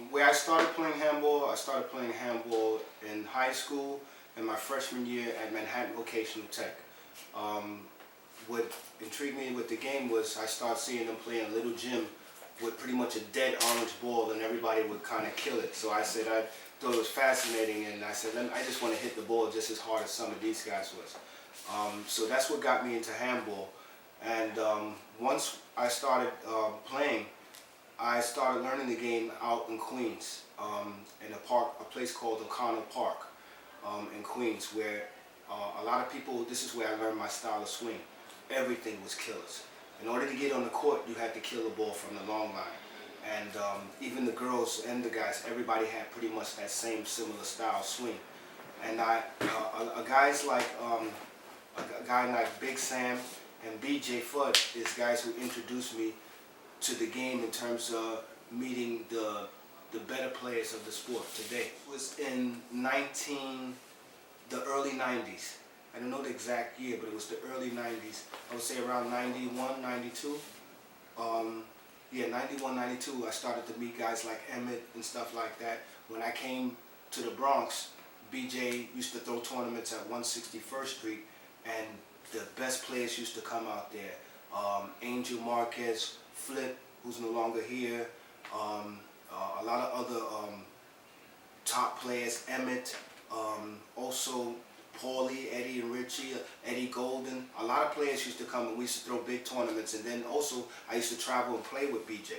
Where I started playing handball in high school and my freshman year at Manhattan Vocational Tech. Um, what intrigued me with the game was I started seeing them play in a little gym with pretty much a dead orange ball, and everybody would kind of kill it. So I said I thought it was fascinating, and I said I just want to hit the ball just as hard as some of these guys was. So that's what got me into handball. And once I started playing, I started learning the game out in Queens, in a place called O'Connell Park in Queens, where a lot of people, this is where I learned my style of swing. Everything was killers. In order to get on the court, you had to kill the ball from the long line. And even the girls and the guys, everybody had pretty much that same similar style swing. And guys like a guy like Big Sam and BJ Fudd is guys who introduced me to the game in terms of meeting the better players of the sport today. It was in the early 90s. I don't know the exact year, but it was the early 90s. I would say around 91, 92. Yeah, 91, 92, I started to meet guys like Emmett and stuff like that. When I came to the Bronx, BJ used to throw tournaments at 161st Street, and the best players used to come out there. Angel Marquez, Flip, who's no longer here, a lot of other top players, Emmett, also Paulie, Eddie and Richie, Eddie Golden. A lot of players used to come, and we used to throw big tournaments. And then also I used to travel and play with BJ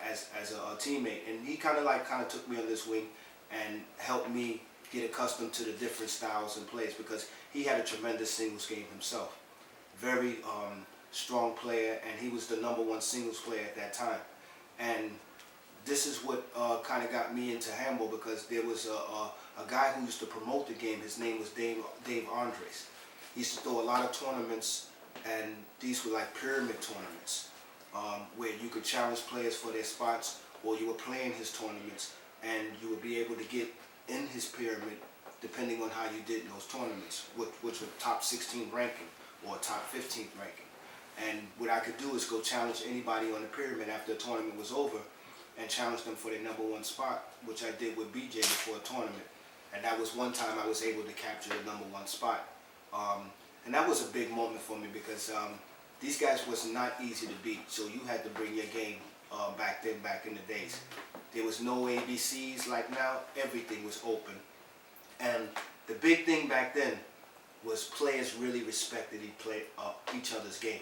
as a teammate, and he kind of took me on this wing and helped me get accustomed to the different styles and plays, because he had a tremendous singles game himself. Very strong player, and he was the #1 singles player at that time. And this is what kind of got me into handball, because there was a guy who used to promote the game. His name was Dave Andres. He used to throw a lot of tournaments, and these were like pyramid tournaments, where you could challenge players for their spots, or you were playing his tournaments, and you would be able to get in his pyramid depending on how you did in those tournaments, which were top 16 ranking or top 15th ranking. And what I could do is go challenge anybody on the pyramid after the tournament was over and challenge them for their #1 spot, which I did with BJ before a tournament. And that was one time I was able to capture the #1 spot. And that was a big moment for me, because these guys was not easy to beat. So you had to bring your game back in the days. There was no ABCs like now. Everything was open. And the big thing back then was players really respected each other's game.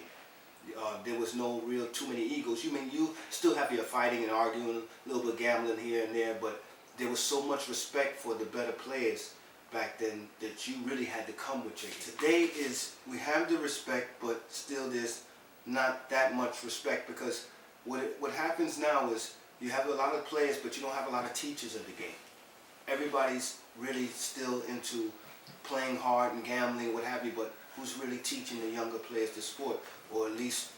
There was no too many egos. You still have your fighting and arguing, a little bit of gambling here and there, but there was so much respect for the better players back then that you really had to come with your game. Today we have the respect, but still there's not that much respect, because what happens now is you have a lot of players, but you don't have a lot of teachers of the game. Everybody's really still into playing hard and gambling, what have you, but who's really teaching the younger players the sport, or at least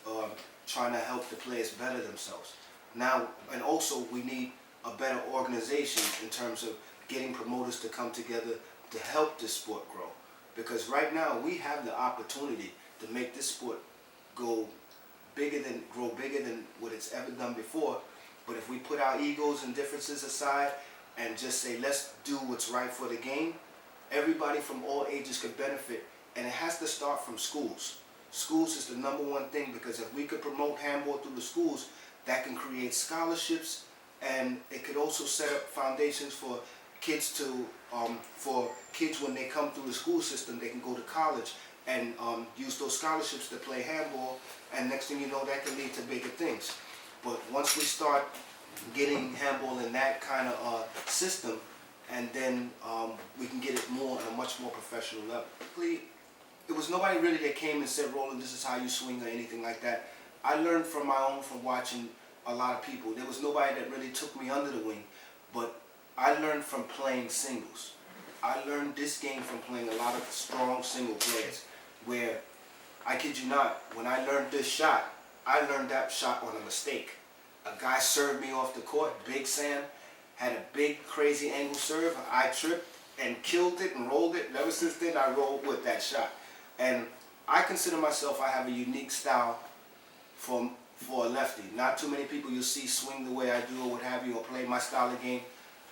trying to help the players better themselves. Now, and also we need a better organization in terms of getting promoters to come together to help this sport grow. Because right now we have the opportunity to make this sport grow bigger than what it's ever done before. But if we put our egos and differences aside and just say, let's do what's right for the game, everybody from all ages could benefit. And it has to start from schools. Schools is the #1 thing, because if we could promote handball through the schools, that can create scholarships, and it could also set up foundations for kids when they come through the school system, they can go to college and use those scholarships to play handball, and next thing you know, that can lead to bigger things. But once we start getting handball in that kind of system, and then we can get it more on a much more professional level. It was nobody really that came and said, Roland, this is how you swing, or anything like that. I learned from watching a lot of people. There was nobody that really took me under the wing, but I learned from playing singles. I learned this game from playing a lot of strong single players, where, I kid you not, when I learned this shot, I learned that shot on a mistake. A guy served me off the court, Big Sam, had a big crazy angle serve. I tripped and killed it and rolled it. And ever since then I rolled with that shot. And I consider myself, I have a unique style from for a lefty. Not too many people you'll see swing the way I do or what have you, or play my style of game.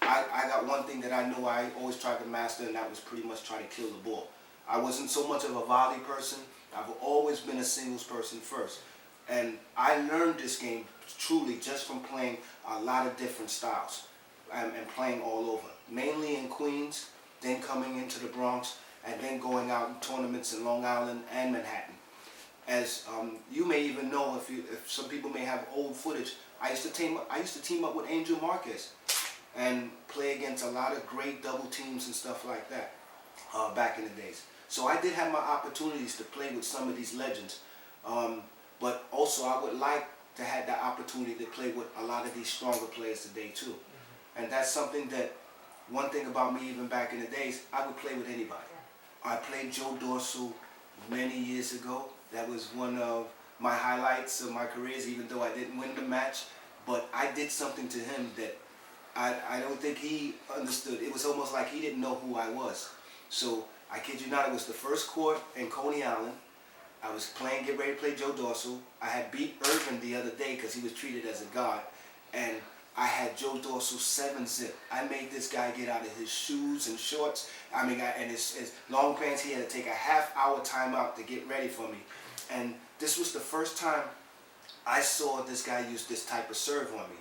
I got one thing that I knew I always tried to master, and that was pretty much try to kill the ball. I wasn't so much of a volley person. I've always been a singles person first. And I learned this game truly just from playing a lot of different styles and playing all over. Mainly in Queens, then coming into the Bronx, and then going out in tournaments in Long Island and Manhattan. As you may even know, if some people may have old footage, I used to team up with Angel Marquez and play against a lot of great double teams and stuff like that back in the days. So I did have my opportunities to play with some of these legends, but also I would like to have that opportunity to play with a lot of these stronger players today too. And that's something that, one thing about me even back in the days, I would play with anybody. I played Joe Dorsey many years ago. That was one of my highlights of my careers, even though I didn't win the match. But I did something to him that I don't think he understood. It was almost like he didn't know who I was. So I kid you not, it was the first court in Coney Island. I was getting ready to play Joe Dorsey. I had beat Irvin the other day because he was treated as a god. And I had Joe Dorsey 7-zip. I made this guy get out of his shoes and shorts. And his long pants. He had to take a half-hour timeout to get ready for me. And this was the first time I saw this guy use this type of serve on me.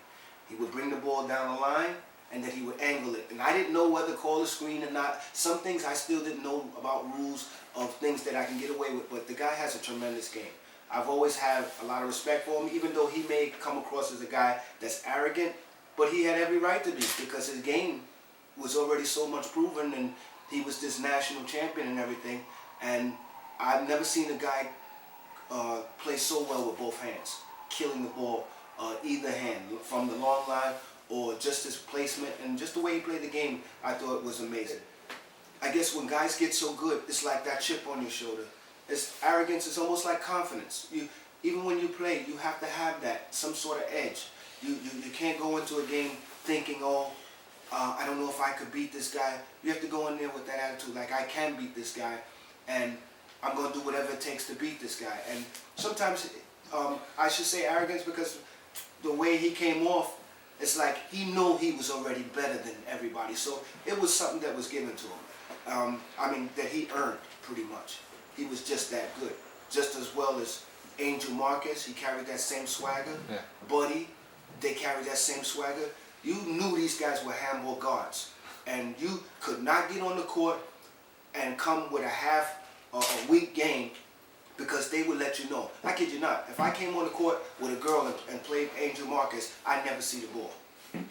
He would bring the ball down the line, and then he would angle it. And I didn't know whether to call a screen or not. Some things I still didn't know about rules of things that I can get away with, but the guy has a tremendous game. I've always had a lot of respect for him, even though he may come across as a guy that's arrogant, but he had every right to be, because his game was already so much proven, and he was this national champion and everything. And I've never seen a guy play so well with both hands, killing the ball either hand, from the long line or just his placement, and just the way he played the game, I thought was amazing. I guess when guys get so good, it's like that chip on your shoulder. It's arrogance. It's almost like confidence. Even when you play, you have to have that, some sort of edge. You can't go into a game thinking, oh, I don't know if I could beat this guy. You have to go in there with that attitude, like I can beat this guy, and I'm going to do whatever it takes to beat this guy. And sometimes, I should say arrogance, because the way he came off, it's like he knew he was already better than everybody. So it was something that was given to him. That he earned, pretty much. He was just that good. Just as well as Angel Marquez, he carried that same swagger. Yeah. Buddy, they carried that same swagger. You knew these guys were handball guards. And you could not get on the court and come with a weak game, because they would let you know. I kid you not. If I came on the court with a girl and played Angel Marquez, I'd never see the ball.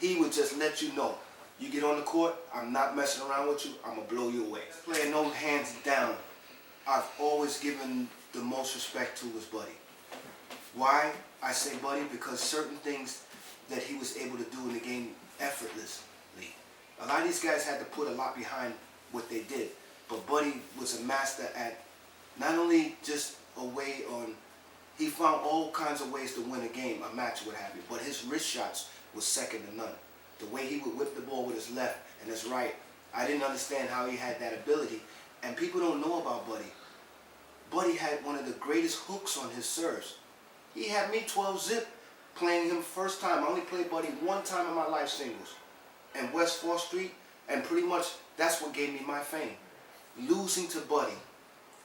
He would just let you know. You get on the court, I'm not messing around with you, I'm going to blow you away. Playing no hands down, I've always given the most respect to was Buddy. Why I say Buddy? Because certain things that he was able to do in the game effortlessly. A lot of these guys had to put a lot behind what they did, but Buddy was a master at not only just a way on, he found all kinds of ways to win a game, a match, what have you, but his wrist shots was second to none. The way he would whip the ball with his left and his right, I didn't understand how he had that ability, and people don't know about Buddy. Buddy had one of the greatest hooks on his serves. He had me 12-zip playing him first time. I only played Buddy one time in my life singles, in West 4th Street, and pretty much that's what gave me my fame. Losing to Buddy.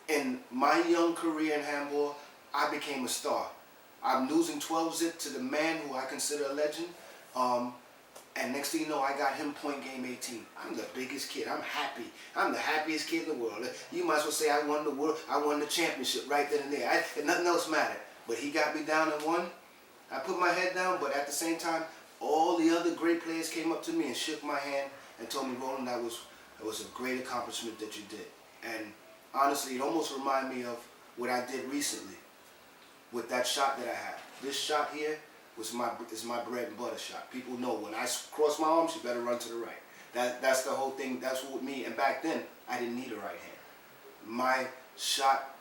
In my young career in handball, I became a star. I'm losing 12-zip to the man who I consider a legend. And next thing you know, I got him point game 18. I'm the biggest kid. I'm happy. I'm the happiest kid in the world. You might as well say I won the world. I won the championship right then and there. And nothing else mattered. But he got me down and won. I put my head down, but at the same time, all the other great players came up to me and shook my hand and told me, Roland, that was a great accomplishment that you did. And honestly, it almost reminded me of what I did recently with that shot that I had. This shot here is my bread and butter shot. People know when I cross my arms, you better run to the right. That's the whole thing. That's what with me. And back then, I didn't need a right hand. My shot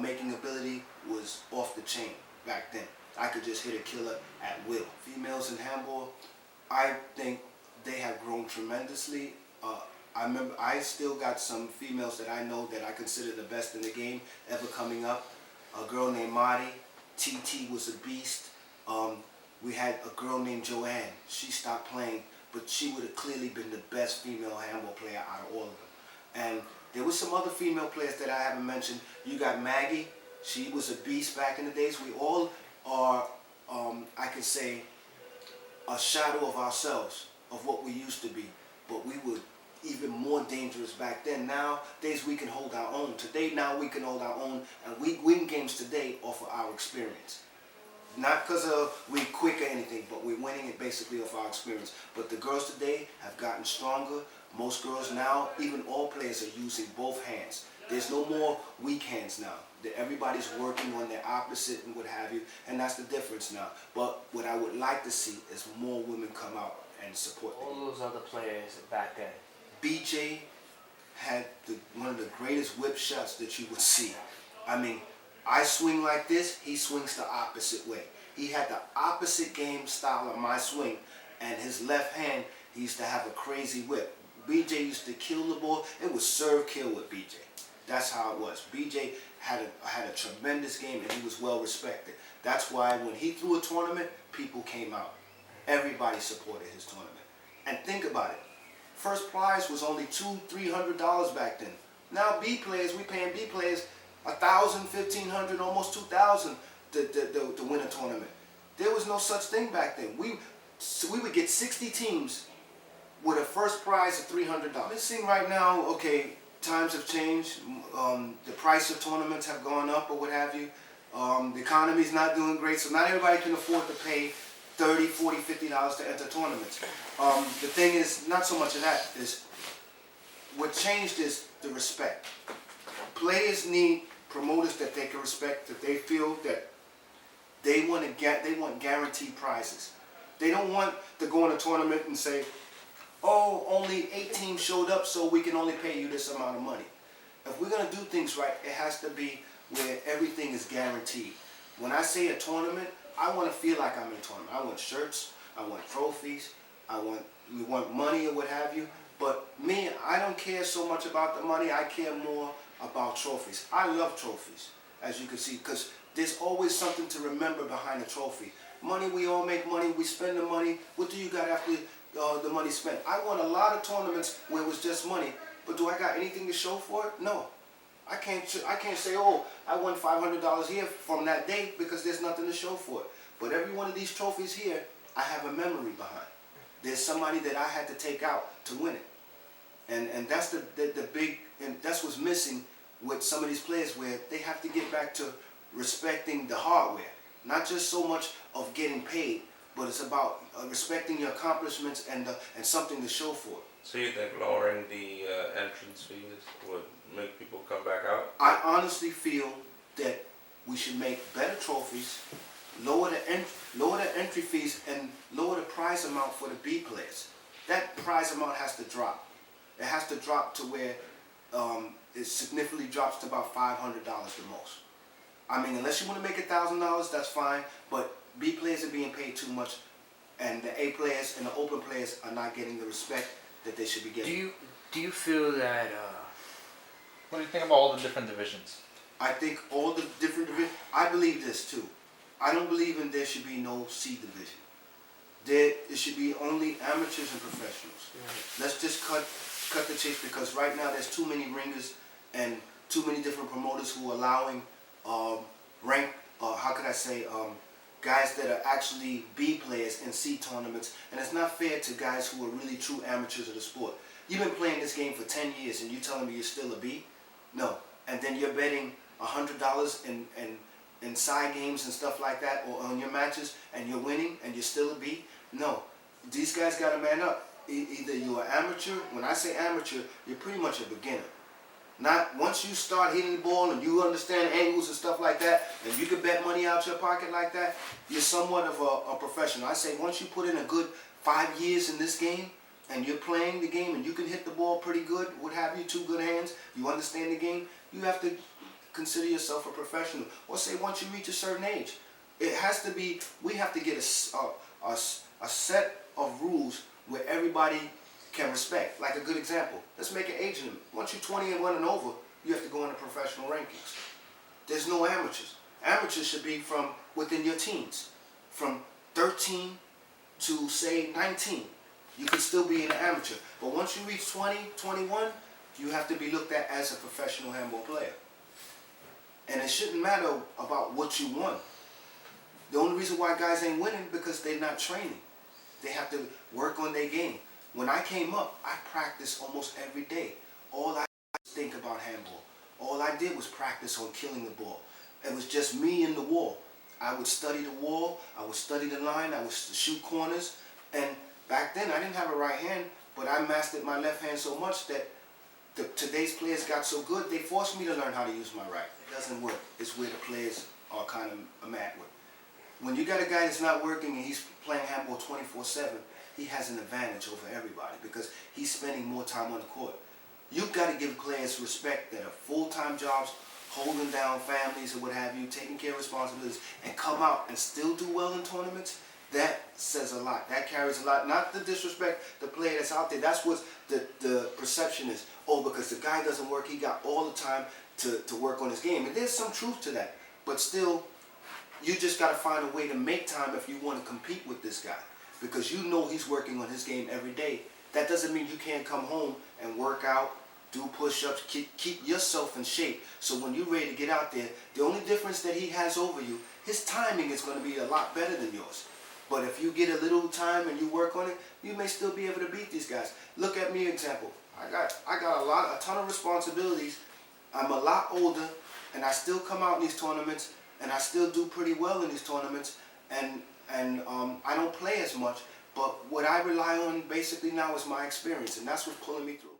making ability was off the chain back then. I could just hit a killer at will. Females in handball, I think they have grown tremendously. I remember I still got some females that I know that I consider the best in the game ever coming up. A girl named Marty. TT was a beast. had a girl named Joanne. She stopped playing, but she would have clearly been the best female handball player out of all of them. And there was some other female players that I haven't mentioned. You got Maggie. She was a beast back in the days. We all are, I could say, a shadow of ourselves, of what we used to be. But we were even more dangerous back then. Nowadays we can hold our own. Today, now we can hold our own, and we win games today off of our experience. Not because we're quick or anything, but we're winning it basically off our experience. But the girls today have gotten stronger. Most girls now, even all players, are using both hands. There's no more weak hands now. Everybody's working on their opposite and what have you, and that's the difference now. But what I would like to see is more women come out and support all those other players back then. BJ had one of the greatest whip shots that you would see. I mean, I swing like this, he swings the opposite way. He had the opposite game style of my swing, and his left hand, he used to have a crazy whip. BJ used to kill the ball. It was serve kill with BJ. That's how it was. BJ had a tremendous game, and he was well respected. That's why when he threw a tournament, people came out. Everybody supported his tournament. And think about it. First prize was only $200, $300 back then. Now B players, we paying B players $1,000, $1,500, almost $2,000 to win a tournament. There was no such thing back then. We would get 60 teams with a first prize of $300. Let's see right now, okay, times have changed. The price of tournaments have gone up or what have you. The economy's not doing great, so not everybody can afford to pay $30, $40, $50 to enter tournaments. The thing is, not so much of that, is what changed is the respect. Players need promoters that they can respect, that they feel that they want guaranteed prizes. They don't want to go in a tournament and say, oh, only 8 teams showed up, so we can only pay you this amount of money. If we're going to do things right, it has to be where everything is guaranteed. When I say a tournament, I want to feel like I'm in a tournament. I want shirts, I want trophies, we want money or what have you. But me, I don't care so much about the money. I care more about trophies. I love trophies, as you can see, because there's always something to remember behind a trophy. Money, we all make money, we spend the money. What do you got after the money spent? I won a lot of tournaments where it was just money, but do I got anything to show for it? No. I can't say, oh, I won $500 here from that day, because there's nothing to show for it. But every one of these trophies here, I have a memory behind. There's somebody that I had to take out to win it. And that's the big, and that's what's missing with some of these players, where they have to get back to respecting the hardware. Not just so much of getting paid, but it's about respecting your accomplishments and something to show for it. So you think lowering the entrance fees would make people come back out? I honestly feel that we should make better trophies, lower the entry fees, and lower the prize amount for the B players. That prize amount has to drop. It has to drop to where it significantly drops to about $500 the most. I mean, unless you want to make $1,000, that's fine, but B players are being paid too much, and the A players and the open players are not getting the respect that they should be getting. Do you feel that? What do you think about all the different divisions? I think all the different divisions. I believe this too. I don't believe in there should be no C division. It should be only amateurs and professionals. Right. Let's just cut the chase, because right now there's too many ringers and too many different promoters who are allowing guys that are actually B players in C tournaments, and it's not fair to guys who are really true amateurs of the sport. You've been playing this game for 10 years and you're telling me you're still a B? No. And then you're betting $100 in side games and stuff like that, or on your matches, and you're winning and you're still a B? No. These guys got to man up. Either you're an amateur. When I say amateur, you're pretty much a beginner. Not once you start hitting the ball and you understand angles and stuff like that, and you can bet money out your pocket like that, you're somewhat of a professional. I say once you put in a good 5 years in this game, and you're playing the game and you can hit the ball pretty good, what have you, 2 good hands, you understand the game, you have to consider yourself a professional. Or say once you reach a certain age, it has to be, we have to get a set of rules where everybody can respect. Like a good example, let's make an age limit. Once you're 21 and over, you have to go into professional rankings. There's no amateurs. Amateurs should be from within your teens, from 13 13 to say 19, you could still be an amateur. But once you reach 20, 21, you have to be looked at as a professional handball player. And it shouldn't matter about what you won. The only reason why guys ain't winning because they're not training. They have to work on their game. When I came up, I practiced almost every day. All I think about handball. All I did was practice on killing the ball. It was just me and the wall. I would study the wall, I would study the line, I would shoot corners. And back then I didn't have a right hand, but I mastered my left hand so much that today's players got so good, they forced me to learn how to use my right. It doesn't work. It's where the players are kind of mad with. When you got a guy that's not working and he's playing handball 24/7, he has an advantage over everybody because he's spending more time on the court. You've got to give players respect that are full-time jobs, holding down families or what have you, taking care of responsibilities, and come out and still do well in tournaments. That says a lot. That carries a lot. Not to disrespect the player that's out there. That's what the perception is. Oh, because the guy doesn't work, he got all the time to work on his game. And there's some truth to that. But still, you just got to find a way to make time if you want to compete with this guy. Because you know he's working on his game every day. That doesn't mean you can't come home and work out, do push-ups, keep yourself in shape. So when you're ready to get out there, the only difference that he has over you, his timing is going to be a lot better than yours. But if you get a little time and you work on it, you may still be able to beat these guys. Look at me, example. I got a ton of responsibilities. I'm a lot older, and I still come out in these tournaments, and I still do pretty well in these tournaments, and I don't play as much. But what I rely on basically now is my experience, and that's what's pulling me through.